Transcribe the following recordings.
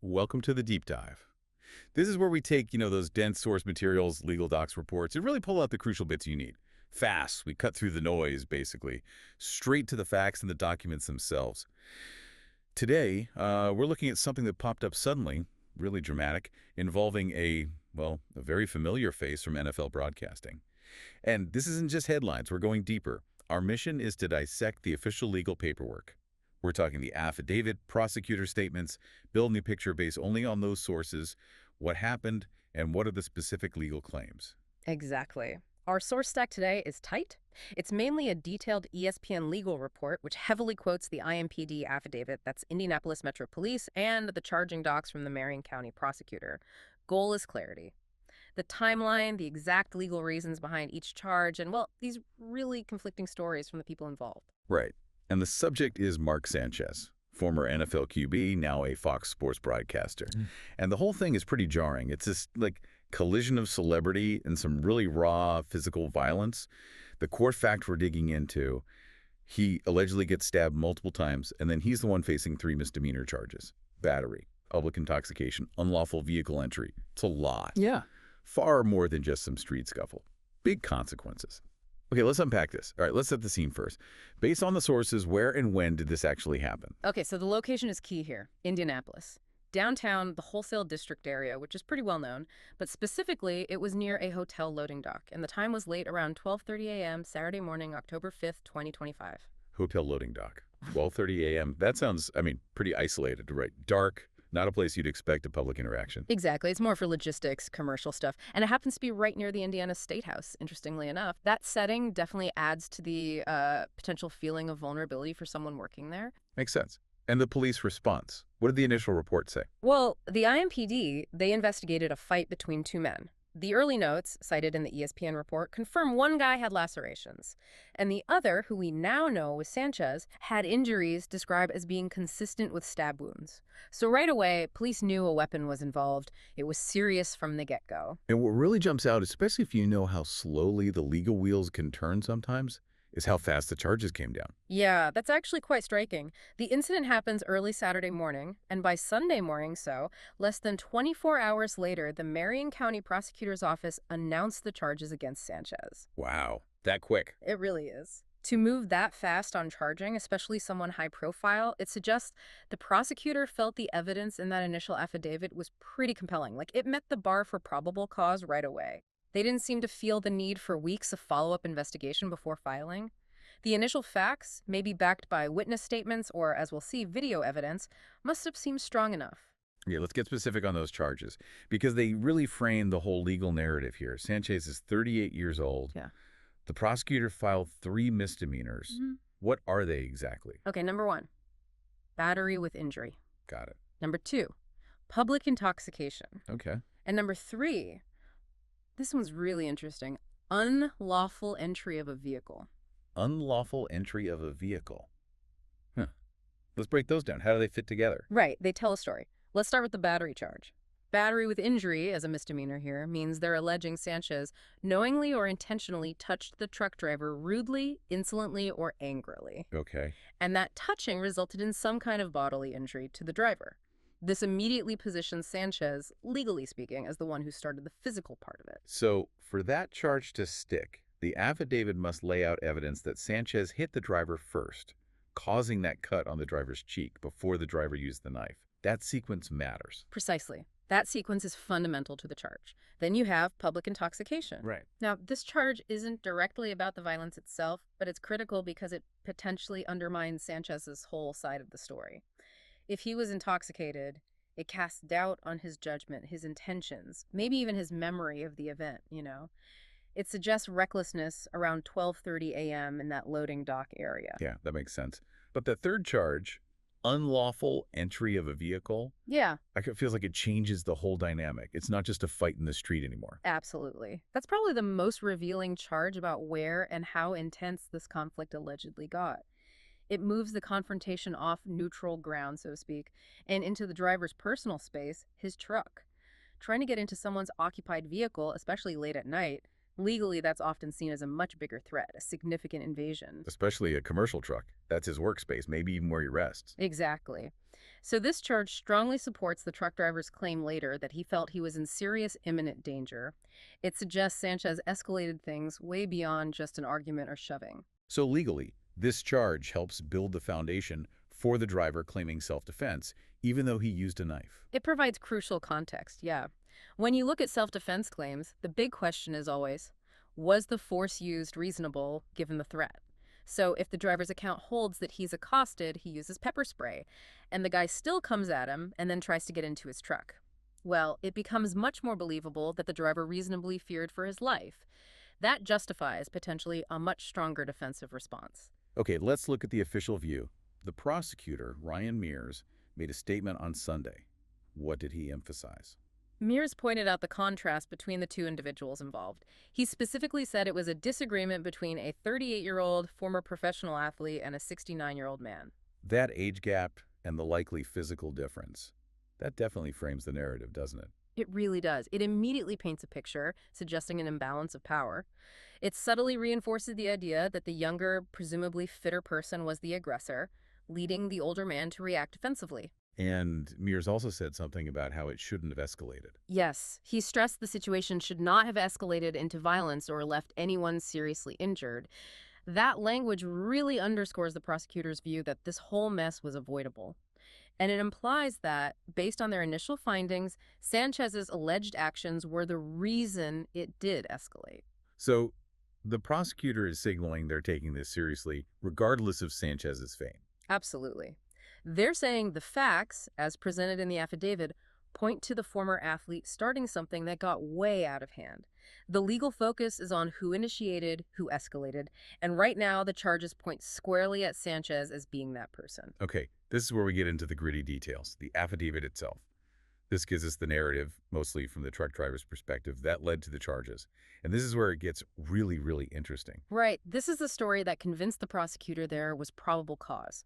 Welcome to the deep dive. This is where we take, those dense source materials, legal docs, reports, and really pull out the crucial bits you need. Fast, we cut through the noise, basically, straight to the facts and the documents themselves. Today, we're looking at something that popped up suddenly, really dramatic, involving a very familiar face from NFL broadcasting. And this isn't just headlines, we're going deeper. Our mission is to dissect the official legal paperwork. We're talking the affidavit, prosecutor statements, building the picture based only on those sources, what happened, and what are the specific legal claims. Exactly. Our source stack today is tight. It's mainly a detailed ESPN legal report, which heavily quotes the IMPD affidavit, that's Indianapolis Metro Police, and the charging docs from the Marion County Prosecutor. Goal is clarity. The timeline, the exact legal reasons behind each charge, and, well, these really conflicting stories from the people involved. Right. And the subject is Mark Sanchez, former NFL QB, now a Fox Sports broadcaster. And the whole thing is pretty jarring. It's this, collision of celebrity and some really raw physical violence. The core fact we're digging into, he allegedly gets stabbed multiple times, and then he's the one facing 3 misdemeanor charges. Battery, public intoxication, unlawful vehicle entry. It's a lot. Yeah. Far more than just some street scuffle. Big consequences. Okay, let's unpack this. All right, let's set the scene first. Based on the sources, where and when did this actually happen? Okay, so the location is key here, Indianapolis. Downtown, the wholesale district area, which is pretty well known, but specifically, it was near a hotel loading dock, and the time was late around 12:30 a.m. Saturday morning, October 5th, 2025. Hotel loading dock, 12:30 a.m. That sounds, pretty isolated, right? Dark, not a place you'd expect a public interaction. Exactly. It's more for logistics, commercial stuff. And it happens to be right near the Indiana State House, interestingly enough. That setting definitely adds to the potential feeling of vulnerability for someone working there. Makes sense. And the police response? What did the initial report say? Well, the IMPD, they investigated a fight between 2 men. The early notes, cited in the ESPN report, confirm one guy had lacerations, and the other, who we now know was Sanchez, had injuries described as being consistent with stab wounds. So right away, police knew a weapon was involved. It was serious from the get-go. And what really jumps out, especially if you know how slowly the legal wheels can turn sometimes, is how fast the charges came down. Yeah, that's actually quite striking. The incident happens early Saturday morning, and by Sunday morning, less than 24 hours later, the Marion County Prosecutor's Office announced the charges against Sanchez. Wow, that quick. It really is. To move that fast on charging, especially someone high profile, it suggests the prosecutor felt the evidence in that initial affidavit was pretty compelling. It met the bar for probable cause right away. They didn't seem to feel the need for weeks of follow-up investigation before filing. The initial facts, maybe backed by witness statements or, as we'll see, video evidence, must have seemed strong enough. Yeah, let's get specific on those charges, because they really frame the whole legal narrative here. Sanchez is 38 years old. Yeah. The prosecutor filed 3 misdemeanors. What are they exactly? Okay, number 1, battery with injury. Got it. Number 2, public intoxication. Okay. And number 3, this one's really interesting, unlawful entry of a vehicle. Unlawful entry of a vehicle. Huh. Let's break those down. How do they fit together? Right, they tell a story. Let's start with the battery charge. Battery with injury, as a misdemeanor here, means they're alleging Sanchez knowingly or intentionally touched the truck driver rudely, insolently, or angrily. Okay. And that touching resulted in some kind of bodily injury to the driver. This immediately positions Sanchez, legally speaking, as the one who started the physical part of it. So, for that charge to stick, the affidavit must lay out evidence that Sanchez hit the driver first, causing that cut on the driver's cheek before the driver used the knife. That sequence matters. Precisely. That sequence is fundamental to the charge. Then you have public intoxication. Right. Now, this charge isn't directly about the violence itself, but it's critical because it potentially undermines Sanchez's whole side of the story. If he was intoxicated, it casts doubt on his judgment, his intentions, maybe even his memory of the event, It suggests recklessness around 12:30 a.m. in that loading dock area. Yeah, that makes sense. But the third charge, unlawful entry of a vehicle, Yeah, it feels like it changes the whole dynamic. It's not just a fight in the street anymore. absolutely. That's probably the most revealing charge about where and how intense this conflict allegedly got. It moves the confrontation off neutral ground, so to speak, and into the driver's personal space, his truck. Trying to get into someone's occupied vehicle, especially late at night, legally that's often seen as a much bigger threat, a significant invasion. Especially a commercial truck. That's his workspace, maybe even where he rests. Exactly. So this charge strongly supports the truck driver's claim later that he felt he was in serious imminent danger. It suggests Sanchez escalated things way beyond just an argument or shoving. So legally, this charge helps build the foundation for the driver claiming self-defense, even though he used a knife. It provides crucial context, yeah. When you look at self-defense claims, the big question is always, was the force used reasonable given the threat? So if the driver's account holds that he's accosted, he uses pepper spray, and the guy still comes at him and then tries to get into his truck. Well, it becomes much more believable that the driver reasonably feared for his life. That justifies potentially a much stronger defensive response. Okay, let's look at the official view. The prosecutor, Ryan Mears, made a statement on Sunday. What did he emphasize? Mears pointed out the contrast between the two individuals involved. He specifically said it was a disagreement between a 38-year-old former professional athlete and a 69-year-old man. That age gap and the likely physical difference. That definitely frames the narrative, doesn't it? It really does. It immediately paints a picture, suggesting an imbalance of power. It subtly reinforces the idea that the younger, presumably fitter person was the aggressor, leading the older man to react defensively. And Mears also said something about how it shouldn't have escalated. Yes, he stressed the situation should not have escalated into violence or left anyone seriously injured. That language really underscores the prosecutor's view that this whole mess was avoidable. And it implies that, based on their initial findings, Sanchez's alleged actions were the reason it did escalate. So the prosecutor is signaling they're taking this seriously, regardless of Sanchez's fame. Absolutely. They're saying the facts, as presented in the affidavit, point to the former athlete starting something that got way out of hand. The legal focus is on who initiated, who escalated, and right now the charges point squarely at Sanchez as being that person. Okay, this is where we get into the gritty details, the affidavit itself. This gives us the narrative, mostly from the truck driver's perspective, that led to the charges. And this is where it gets really, really interesting. Right, this is the story that convinced the prosecutor there was probable cause.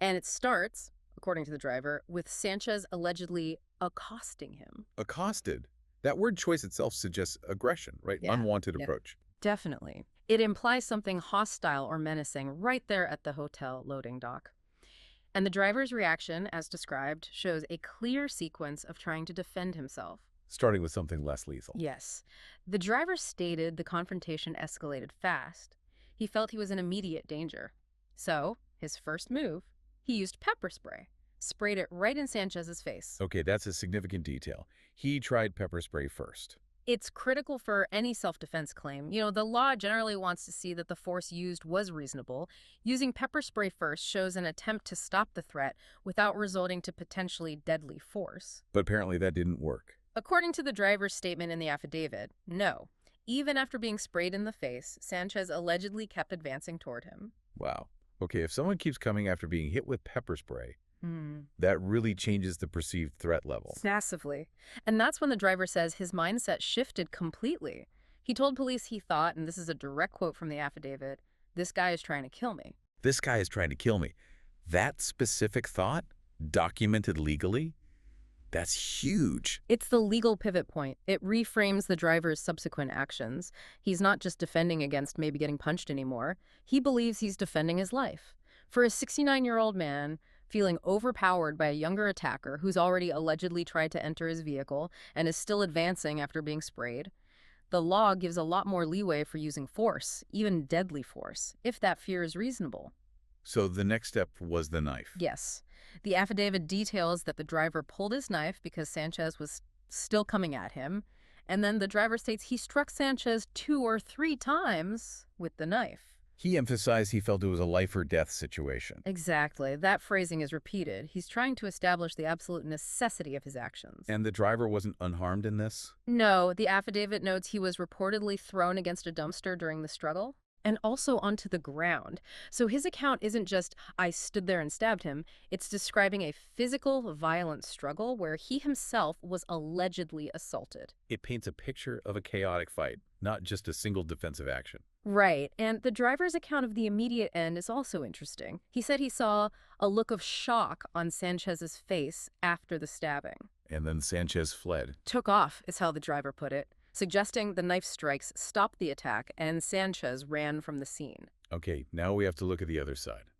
And it starts, according to the driver, with Sanchez allegedly accosting him. Accosted. That word choice itself suggests aggression, right? Yeah, Unwanted yeah. approach. Definitely. It implies something hostile or menacing right there at the hotel loading dock. And the driver's reaction, as described, shows a clear sequence of trying to defend himself. Starting with something less lethal. Yes. The driver stated the confrontation escalated fast. He felt he was in immediate danger. So, his first move, he used pepper spray, sprayed it right in Sanchez's face. Okay, that's a significant detail. He tried pepper spray first. It's critical for any self-defense claim. You know, the law generally wants to see that the force used was reasonable. Using pepper spray first shows an attempt to stop the threat without resorting to potentially deadly force. But apparently that didn't work. According to the driver's statement in the affidavit, no. Even after being sprayed in the face, Sanchez allegedly kept advancing toward him. Wow. Okay, if someone keeps coming after being hit with pepper spray, that really changes the perceived threat level. Massively. And that's when the driver says his mindset shifted completely. He told police he thought, and this is a direct quote from the affidavit, "This guy is trying to kill me." This guy is trying to kill me. That specific thought, documented legally, that's huge. It's the legal pivot point. It reframes the driver's subsequent actions. He's not just defending against maybe getting punched anymore. He believes he's defending his life. For a 69-year-old man, feeling overpowered by a younger attacker who's already allegedly tried to enter his vehicle and is still advancing after being sprayed, the law gives a lot more leeway for using force, even deadly force, if that fear is reasonable. So the next step was the knife. Yes. The affidavit details that the driver pulled his knife because Sanchez was still coming at him, and then the driver states he struck Sanchez 2 or 3 times with the knife. He emphasized he felt it was a life or death situation. Exactly. That phrasing is repeated. He's trying to establish the absolute necessity of his actions. And the driver wasn't unharmed in this? No, the affidavit notes he was reportedly thrown against a dumpster during the struggle and also onto the ground. So his account isn't just, "I stood there and stabbed him." It's describing a physical, violent struggle where he himself was allegedly assaulted. It paints a picture of a chaotic fight, not just a single defensive action. Right, and the driver's account of the immediate end is also interesting. He said he saw a look of shock on Sanchez's face after the stabbing. And then Sanchez fled. Took off, is how the driver put it, suggesting the knife strikes stopped the attack and Sanchez ran from the scene. Okay, now we have to look at the other side.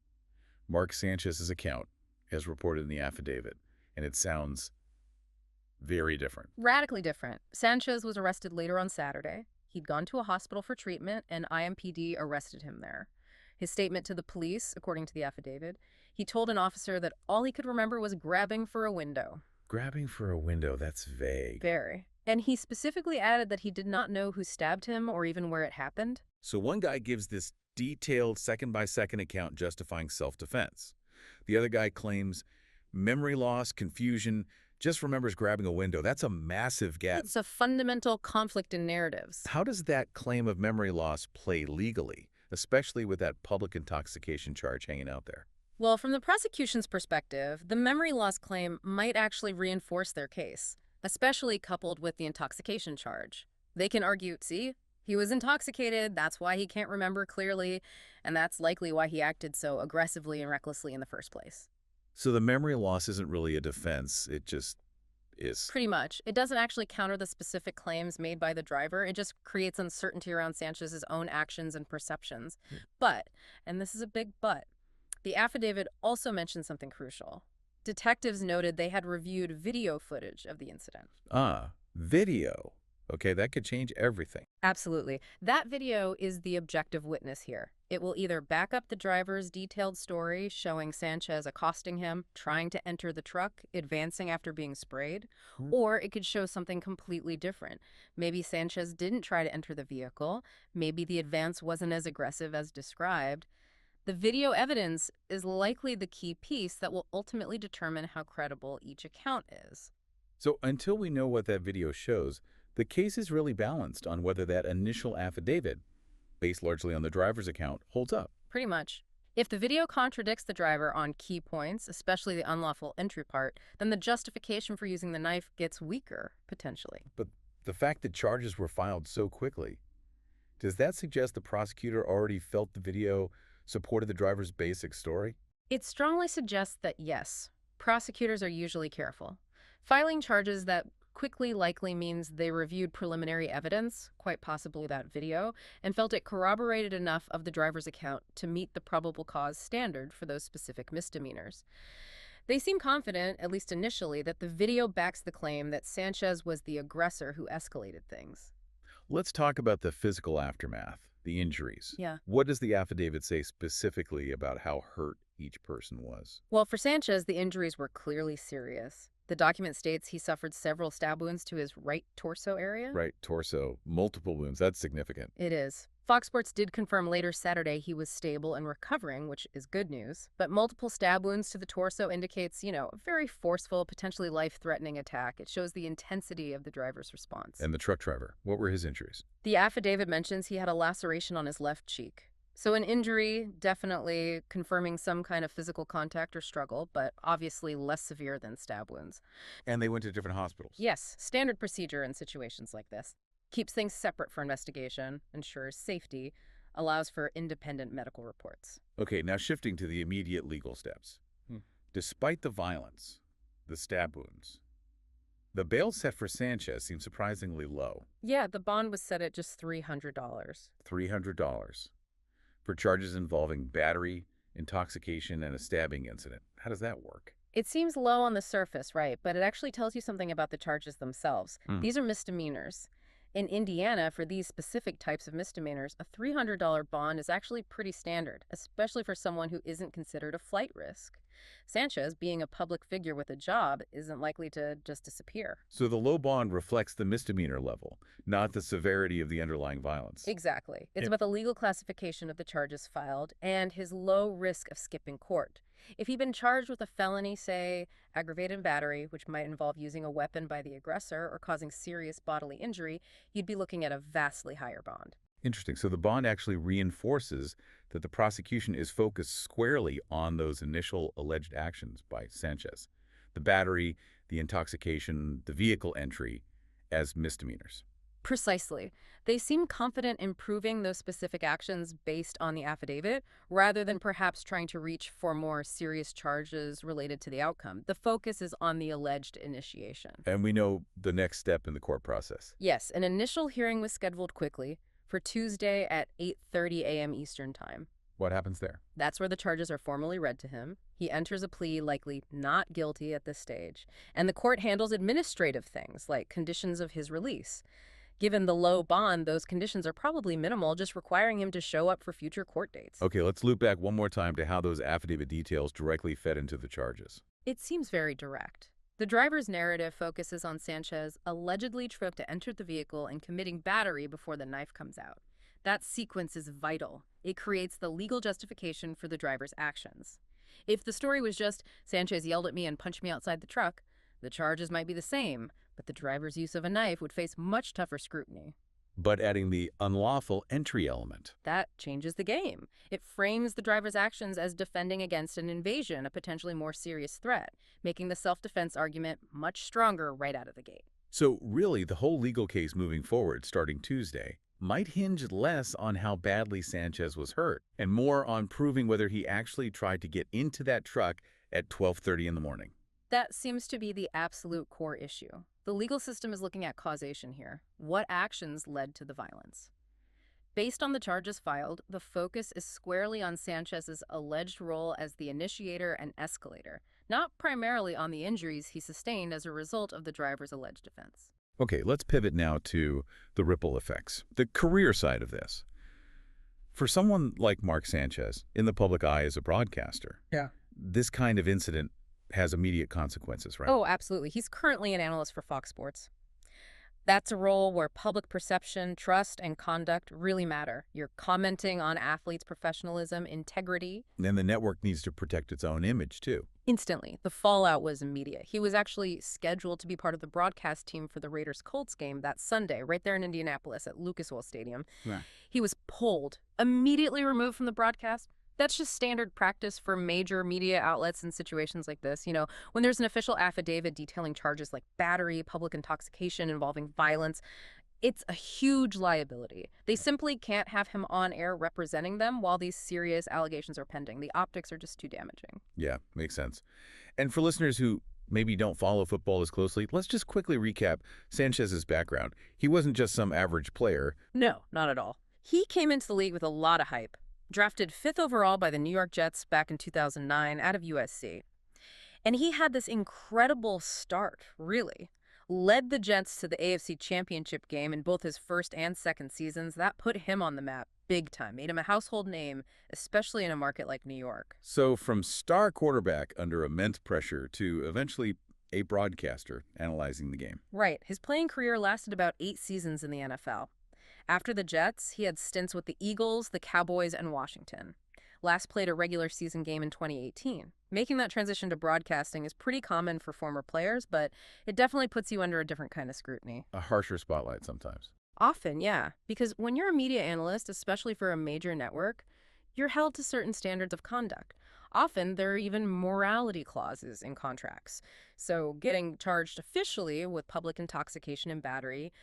Mark Sanchez's account. as reported in the affidavit, and it sounds very different. Radically different. Sanchez was arrested later on Saturday. He'd gone to a hospital for treatment, and IMPD arrested him there. His statement to the police, according to the affidavit, he told an officer that all he could remember was grabbing for a window. Grabbing for a window, that's vague. Very. And he specifically added that he did not know who stabbed him or even where it happened. So one guy gives this detailed second-by-second account justifying self-defense. The other guy claims memory loss, confusion, just remembers grabbing a window. That's a massive gap. It's a fundamental conflict in narratives. How does that claim of memory loss play legally, especially with that public intoxication charge hanging out there? Well, from the prosecution's perspective, the memory loss claim might actually reinforce their case, especially coupled with the intoxication charge. They can argue, see, he was intoxicated, that's why he can't remember clearly, and that's likely why he acted so aggressively and recklessly in the first place. So the memory loss isn't really a defense, it just is. Pretty much. It doesn't actually counter the specific claims made by the driver. It just creates uncertainty around Sanchez's own actions and perceptions. But, and this is a big but, the affidavit also mentioned something crucial. Detectives noted they had reviewed video footage of the incident. Video. Okay, that could change everything. Absolutely. That video is the objective witness here. It will either back up the driver's detailed story showing Sanchez accosting him, trying to enter the truck, advancing after being sprayed, or it could show something completely different. Maybe Sanchez didn't try to enter the vehicle. Maybe the advance wasn't as aggressive as described. The video evidence is likely the key piece that will ultimately determine how credible each account is. So until we know what that video shows, the case is really balanced on whether that initial affidavit, based largely on the driver's account, holds up. Pretty much. If the video contradicts the driver on key points, especially the unlawful entry part, then the justification for using the knife gets weaker, potentially. But the fact that charges were filed so quickly, does that suggest the prosecutor already felt the video supported the driver's basic story? It strongly suggests that yes, prosecutors are usually careful. Filing charges that quickly likely means they reviewed preliminary evidence, quite possibly that video, and felt it corroborated enough of the driver's account to meet the probable cause standard for those specific misdemeanors. They seem confident, at least initially, that the video backs the claim that Sanchez was the aggressor who escalated things. Let's talk about the physical aftermath, the injuries. Yeah. What does the affidavit say specifically about how hurt each person was? Well, for Sanchez, the injuries were clearly serious. The document states he suffered several stab wounds to his right torso area. Right torso, multiple wounds. That's significant. It is. Fox Sports did confirm later Saturday he was stable and recovering, which is good news. But multiple stab wounds to the torso indicates, a very forceful, potentially life-threatening attack. It shows the intensity of the driver's response. And the truck driver, what were his injuries? The affidavit mentions he had a laceration on his left cheek. So an injury, definitely confirming some kind of physical contact or struggle, but obviously less severe than stab wounds. And they went to different hospitals? Yes, standard procedure in situations like this. Keeps things separate for investigation, ensures safety, allows for independent medical reports. Okay, now shifting to the immediate legal steps. Despite the violence, the stab wounds, the bail set for Sanchez seems surprisingly low. Yeah, the bond was set at just $300. $300 for charges involving battery, intoxication, and a stabbing incident. How does that work? It seems low on the surface, right, but it actually tells you something about the charges themselves. These are misdemeanors. In Indiana, for these specific types of misdemeanors, a $300 bond is actually pretty standard, especially for someone who isn't considered a flight risk. Sanchez, being a public figure with a job, isn't likely to just disappear. So the low bond reflects the misdemeanor level, not the severity of the underlying violence. Exactly. It's about the legal classification of the charges filed and his low risk of skipping court. If he'd been charged with a felony, say, aggravated battery, which might involve using a weapon by the aggressor or causing serious bodily injury, you'd be looking at a vastly higher bond. Interesting. So the bond actually reinforces that the prosecution is focused squarely on those initial alleged actions by Sanchez. The battery, the intoxication, the vehicle entry as misdemeanors. Precisely. They seem confident in proving those specific actions based on the affidavit, rather than perhaps trying to reach for more serious charges related to the outcome. The focus is on the alleged initiation. And we know the next step in the court process. Yes, an initial hearing was scheduled quickly for Tuesday at 8:30 a.m. Eastern Time. What happens there? That's where the charges are formally read to him. He enters a plea likely not guilty at this stage, and the court handles administrative things like conditions of his release. Given the low bond, those conditions are probably minimal, just requiring him to show up for future court dates. Okay, let's loop back one more time to how those affidavit details directly fed into the charges. It seems very direct. The driver's narrative focuses on Sanchez allegedly tripped to enter the vehicle and committing battery before the knife comes out. That sequence is vital. It creates the legal justification for the driver's actions. If the story was just, Sanchez yelled at me and punched me outside the truck, the charges might be the same, but the driver's use of a knife would face much tougher scrutiny. But adding the unlawful entry element. That changes the game. It frames the driver's actions as defending against an invasion, a potentially more serious threat, making the self-defense argument much stronger right out of the gate. So really, the whole legal case moving forward, starting Tuesday, might hinge less on how badly Sanchez was hurt and more on proving whether he actually tried to get into that truck at 12:30 in the morning. That seems to be the absolute core issue. The legal system is looking at causation here. What actions led to the violence? Based on the charges filed, the focus is squarely on Sanchez's alleged role as the initiator and escalator, not primarily on the injuries he sustained as a result of the driver's alleged offense. Okay, let's pivot now to the ripple effects, the career side of this. For someone like Mark Sanchez, in the public eye as a broadcaster, this kind of incident has immediate consequences, right? Oh, absolutely. He's currently an analyst for Fox Sports. That's a role where public perception, trust, and conduct really matter. You're commenting on athletes' professionalism, integrity. And the network needs to protect its own image, too. Instantly. The fallout was immediate. He was actually scheduled to be part of the broadcast team for the Raiders-Colts game that Sunday, right there in Indianapolis at Lucas Oil Stadium. Yeah. He was pulled, immediately removed from the broadcast. That's just standard practice for major media outlets in situations like this. You know, when there's an official affidavit detailing charges like battery, public intoxication involving violence, it's a huge liability. They simply can't have him on air representing them while these serious allegations are pending. The optics are just too damaging. Yeah, makes sense. And for listeners who maybe don't follow football as closely, let's just quickly recap Sanchez's background. He wasn't just some average player. No, not at all. He came into the league with a lot of hype. Drafted 5th overall by the New York Jets back in 2009 out of USC. And he had this incredible start, really. Led the Jets to the AFC Championship game in both his first and second seasons. That put him on the map big time, made him a household name, especially in a market like New York. So from star quarterback under immense pressure to eventually a broadcaster analyzing the game. Right. His playing career lasted about 8 seasons in the NFL. After the Jets, he had stints with the Eagles, the Cowboys, and Washington. Last played a regular season game in 2018. Making that transition to broadcasting is pretty common for former players, but it definitely puts you under a different kind of scrutiny. A harsher spotlight sometimes. Often, yeah, because when you're a media analyst, especially for a major network, you're held to certain standards of conduct. Often, there are even morality clauses in contracts. So getting charged officially with public intoxication and battery,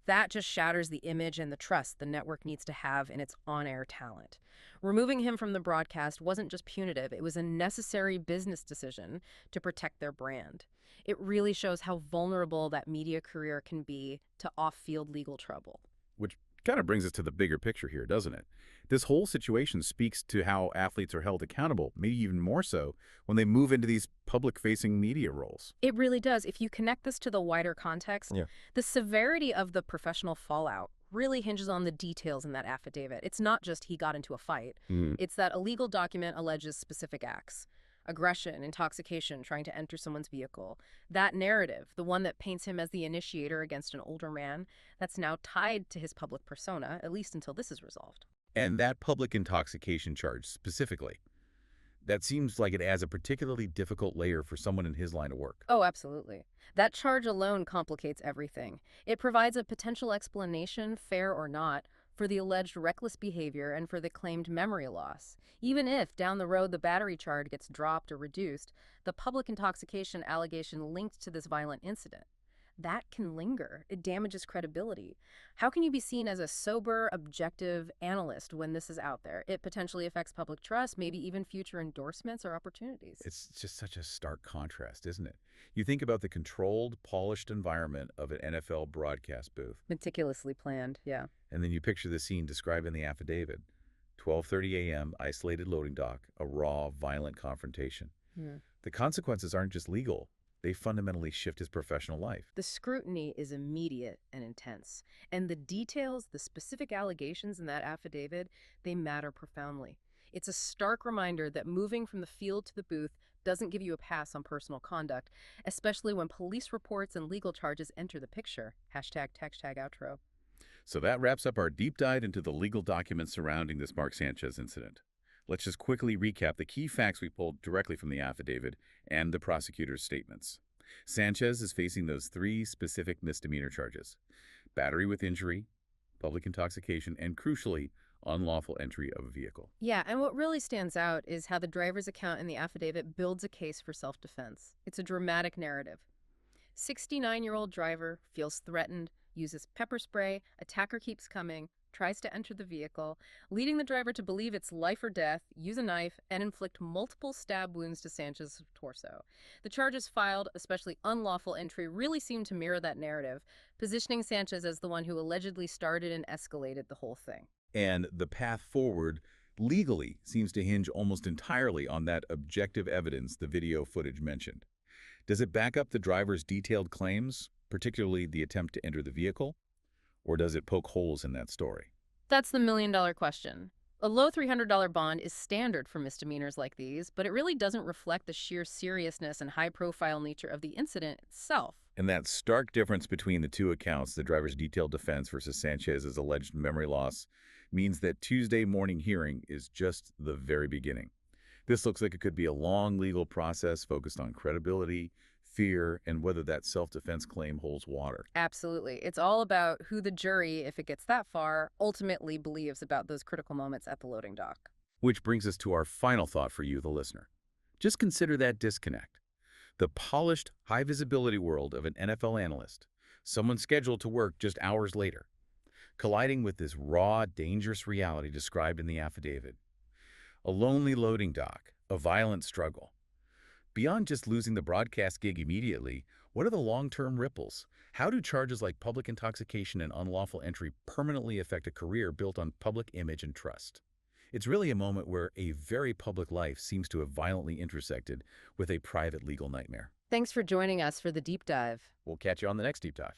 that just shatters the image and the trust the network needs to have in its on-air talent. Removing him from the broadcast wasn't just punitive, it was a necessary business decision to protect their brand. It really shows how vulnerable that media career can be to off-field legal trouble. Which kind of brings us to the bigger picture here, doesn't it? This whole situation speaks to how athletes are held accountable, maybe even more so, when they move into these public-facing media roles. It really does. If you connect this to the wider context, the severity of the professional fallout really hinges on the details in that affidavit. It's not just he got into a fight. It's that a legal document alleges specific acts. Aggression, intoxication, trying to enter someone's vehicle. That narrative, the one that paints him as the initiator against an older man, that's now tied to his public persona, at least until this is resolved. And that public intoxication charge specifically, that seems like it adds a particularly difficult layer for someone in his line of work. Oh, absolutely. That charge alone complicates everything. It provides a potential explanation, fair or not, for the alleged reckless behavior and for the claimed memory loss. Even if, down the road, the battery charge gets dropped or reduced, the public intoxication allegation linked to this violent incident, that can linger. It damages credibility. How can you be seen as a sober, objective analyst when this is out there? It potentially affects public trust, maybe even future endorsements or opportunities. It's just such a stark contrast, isn't it? You think about the controlled, polished environment of an NFL broadcast booth. Meticulously planned, yeah. And then you picture the scene described in the affidavit. 12:30 a.m., isolated loading dock, a raw, violent confrontation. The consequences aren't just legal, they fundamentally shift his professional life. The scrutiny is immediate and intense, and the details, the specific allegations in that affidavit, they matter profoundly. It's a stark reminder that moving from the field to the booth doesn't give you a pass on personal conduct, especially when police reports and legal charges enter the picture. Hashtag outro. So that wraps up our deep dive into the legal documents surrounding this Mark Sanchez incident. Let's just quickly recap the key facts we pulled directly from the affidavit and the prosecutor's statements. Sanchez is facing those three specific misdemeanor charges: battery with injury, public intoxication, and crucially, unlawful entry of a vehicle. Yeah, and what really stands out is how the driver's account in the affidavit builds a case for self-defense. It's a dramatic narrative. 69-year-old driver feels threatened, uses pepper spray, attacker keeps coming, tries to enter the vehicle, leading the driver to believe it's life or death, use a knife, and inflict multiple stab wounds to Sanchez's torso. The charges filed, especially unlawful entry, really seem to mirror that narrative, positioning Sanchez as the one who allegedly started and escalated the whole thing. And the path forward legally seems to hinge almost entirely on that objective evidence the video footage mentioned. Does it back up the driver's detailed claims, particularly the attempt to enter the vehicle? Or does it poke holes in that story? That's the million-dollar question. A low $300 bond is standard for misdemeanors like these, but it really doesn't reflect the sheer seriousness and high-profile nature of the incident itself. And that stark difference between the two accounts, the driver's detailed defense versus Sanchez's alleged memory loss, means that Tuesday morning hearing is just the very beginning. This looks like it could be a long legal process focused on credibility, fear, and whether that self-defense claim holds water. Absolutely. It's all about who the jury, if it gets that far, ultimately believes about those critical moments at the loading dock. Which brings us to our final thought for you, the listener. Just consider that disconnect. The polished, high-visibility world of an NFL analyst, someone scheduled to work just hours later, colliding with this raw, dangerous reality described in the affidavit. A lonely loading dock, a violent struggle. Beyond just losing the broadcast gig immediately, what are the long-term ripples? How do charges like public intoxication and unlawful entry permanently affect a career built on public image and trust? It's really a moment where a very public life seems to have violently intersected with a private legal nightmare. Thanks for joining us for the deep dive. We'll catch you on the next Deep Dive.